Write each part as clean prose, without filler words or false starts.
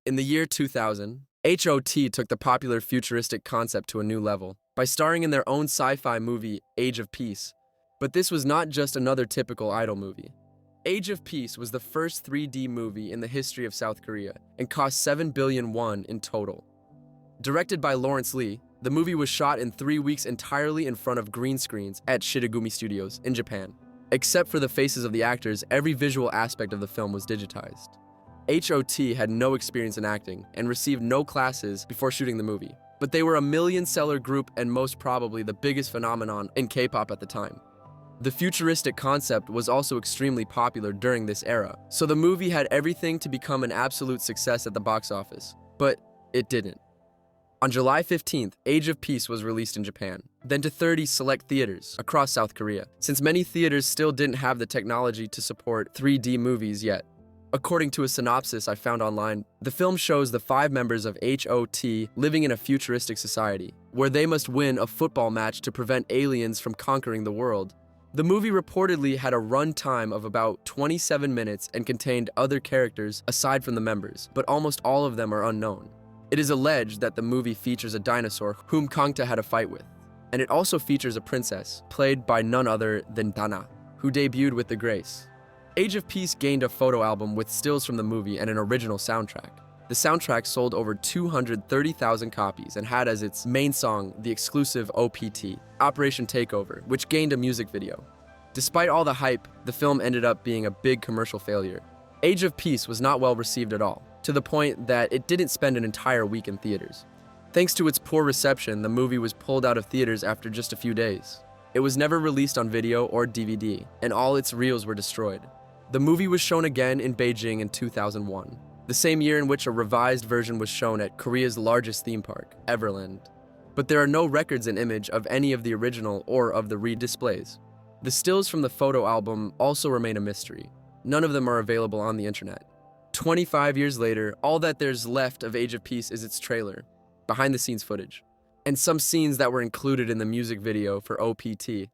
In the year 2000, HOT took the popular futuristic concept to a new level by starring in their own sci-fi movie, Age of Peace. But this was not just another typical idol movie. Age of Peace was the first 3D movie in the history of South Korea and cost 7 billion won in total. Directed by Lawrence Lee, the movie was shot in 3 weeks entirely in front of green screens at Shirogumi Studios in Japan. Except for the faces of the actors, every visual aspect of the film was digitized. HOT had no experience in acting and received no classes before shooting the movie, but they were a million-seller group and most probably the biggest phenomenon in K-pop at the time. The futuristic concept was also extremely popular during this era, so the movie had everything to become an absolute success at the box office, but it didn't. On July 15th, Age of Peace was released in Japan, then to 30 select theaters across South Korea, since many theaters still didn't have the technology to support 3D movies yet. According to a synopsis I found online, the film shows the 5 members of HOT living in a futuristic society, where they must win a football match to prevent aliens from conquering the world. The movie reportedly had a run time of about 27 minutes and contained other characters aside from the members, but almost all of them are unknown. It is alleged that the movie features a dinosaur whom Kangta had a fight with, and it also features a princess, played by none other than Dana, who debuted with the Grace. Age of Peace gained a photo album with stills from the movie and an original soundtrack. The soundtrack sold over 230,000 copies and had as its main song the exclusive OPT, Operation Takeover, which gained a music video. Despite all the hype, the film ended up being a big commercial failure. Age of Peace was not well received at all, to the point that it didn't spend an entire week in theaters. Thanks to its poor reception, the movie was pulled out of theaters after just a few days. It was never released on video or DVD, and all its reels were destroyed. The movie was shown again in Beijing in 2001, the same year in which a revised version was shown at Korea's largest theme park, Everland. But there are no records in image of any of the original or of the re-displays. The stills from the photo album also remain a mystery. None of them are available on the internet. 25 years later, all that there's left of Age of Peace is its trailer, behind-the-scenes footage, and some scenes that were included in the music video for OPT.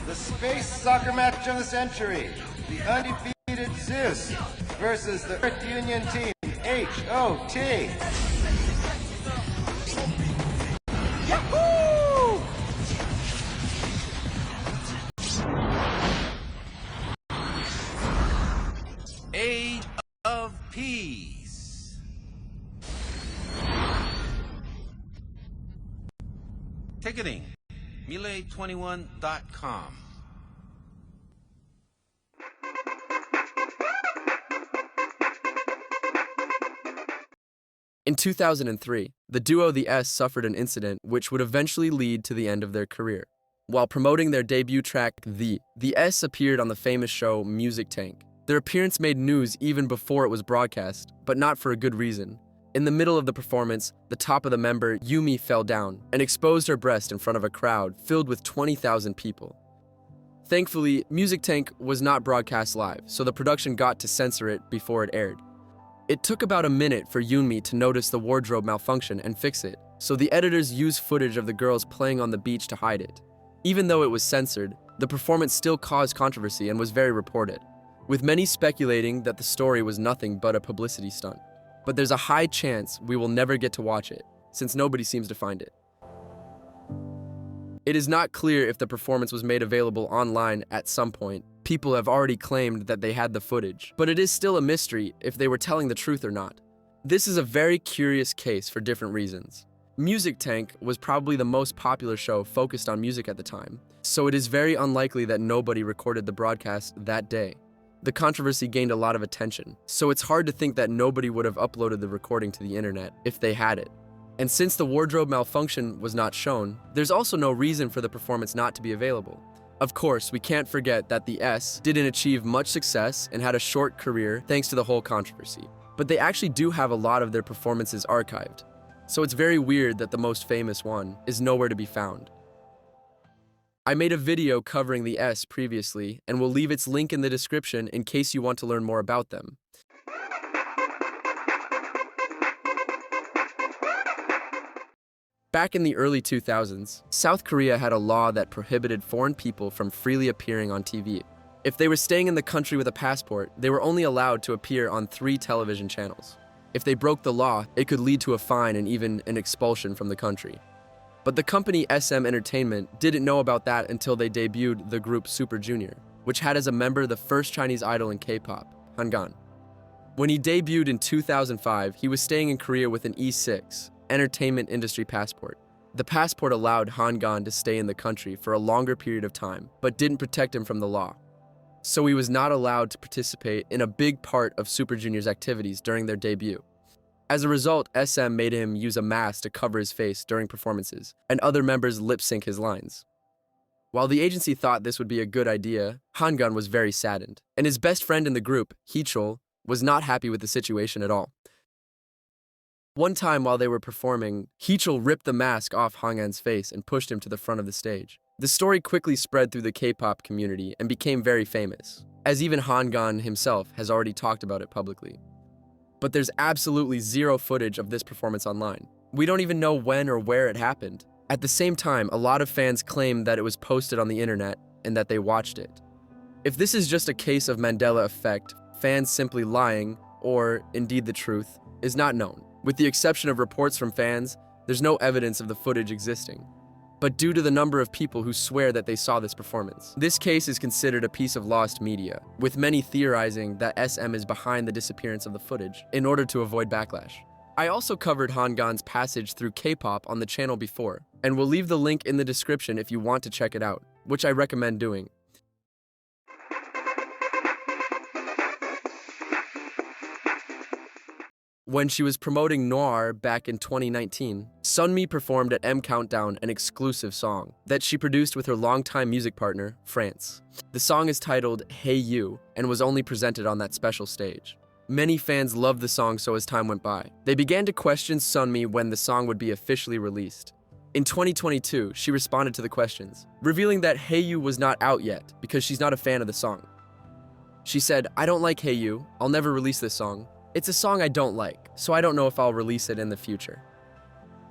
The space soccer match of the century. The undefeated Zeus versus the Earth Union team, HOT. Yahoo! Age of Peace. Ticketing, Millet21.com. In 2003, the duo The S suffered an incident which would eventually lead to the end of their career. While promoting their debut track, The S appeared on the famous show Music Tank. Their appearance made news even before it was broadcast, but not for a good reason. In the middle of the performance, the top of the member, Yumi, fell down and exposed her breast in front of a crowd filled with 20,000 people. Thankfully, Music Tank was not broadcast live, so the production got to censor it before it aired. It took about a minute for Yumi to notice the wardrobe malfunction and fix it, so the editors used footage of the girls playing on the beach to hide it. Even though it was censored, the performance still caused controversy and was very reported, with many speculating that the story was nothing but a publicity stunt. But there's a high chance we will never get to watch it, since nobody seems to find it. It is not clear if the performance was made available online at some point. People have already claimed that they had the footage, but it is still a mystery if they were telling the truth or not. This is a very curious case for different reasons. Music Tank was probably the most popular show focused on music at the time, so it is very unlikely that nobody recorded the broadcast that day. The controversy gained a lot of attention, so it's hard to think that nobody would have uploaded the recording to the internet if they had it. And since the wardrobe malfunction was not shown, there's also no reason for the performance not to be available. Of course, we can't forget that the S didn't achieve much success and had a short career thanks to the whole controversy. But they actually do have a lot of their performances archived. So it's very weird that the most famous one is nowhere to be found. I made a video covering the S previously and will leave its link in the description in case you want to learn more about them. Back in the early 2000s, South Korea had a law that prohibited foreign people from freely appearing on TV. If they were staying in the country with a passport, they were only allowed to appear on 3 television channels. If they broke the law, it could lead to a fine and even an expulsion from the country. But the company SM Entertainment didn't know about that until they debuted the group Super Junior, which had as a member the first Chinese idol in K-pop, Hangeng. When he debuted in 2005, he was staying in Korea with an E6, entertainment industry passport. The passport allowed Hangeng to stay in the country for a longer period of time, but didn't protect him from the law. So he was not allowed to participate in a big part of Super Junior's activities during their debut. As a result, SM made him use a mask to cover his face during performances, and other members lip-sync his lines. While the agency thought this would be a good idea, Hangeng was very saddened, and his best friend in the group, Heechul, was not happy with the situation at all. One time while they were performing, Heechul ripped the mask off Hangeng's face and pushed him to the front of the stage. The story quickly spread through the K-pop community and became very famous, as even Hangeng himself has already talked about it publicly. But there's absolutely zero footage of this performance online. We don't even know when or where it happened. At the same time, a lot of fans claim that it was posted on the internet and that they watched it. If this is just a case of Mandela effect, fans simply lying, or indeed the truth, is not known. With the exception of reports from fans, there's no evidence of the footage existing. But due to the number of people who swear that they saw this performance, this case is considered a piece of lost media, with many theorizing that SM is behind the disappearance of the footage in order to avoid backlash. I also covered Hangeng's passage through K-pop on the channel before, and will leave the link in the description if you want to check it out, which I recommend doing. When she was promoting Noir back in 2019, Sunmi performed at M Countdown an exclusive song that she produced with her longtime music partner, France. The song is titled Hey You and was only presented on that special stage. Many fans loved the song, so as time went by, they began to question Sunmi when the song would be officially released. In 2022, she responded to the questions, revealing that Hey You was not out yet because she's not a fan of the song. She said, "I don't like Hey You, I'll never release this song. It's a song I don't like, so I don't know if I'll release it in the future."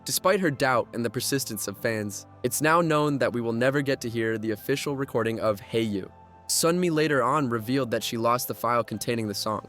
Despite her doubt and the persistence of fans, it's now known that we will never get to hear the official recording of Hey You. Sunmi later on revealed that she lost the file containing the song.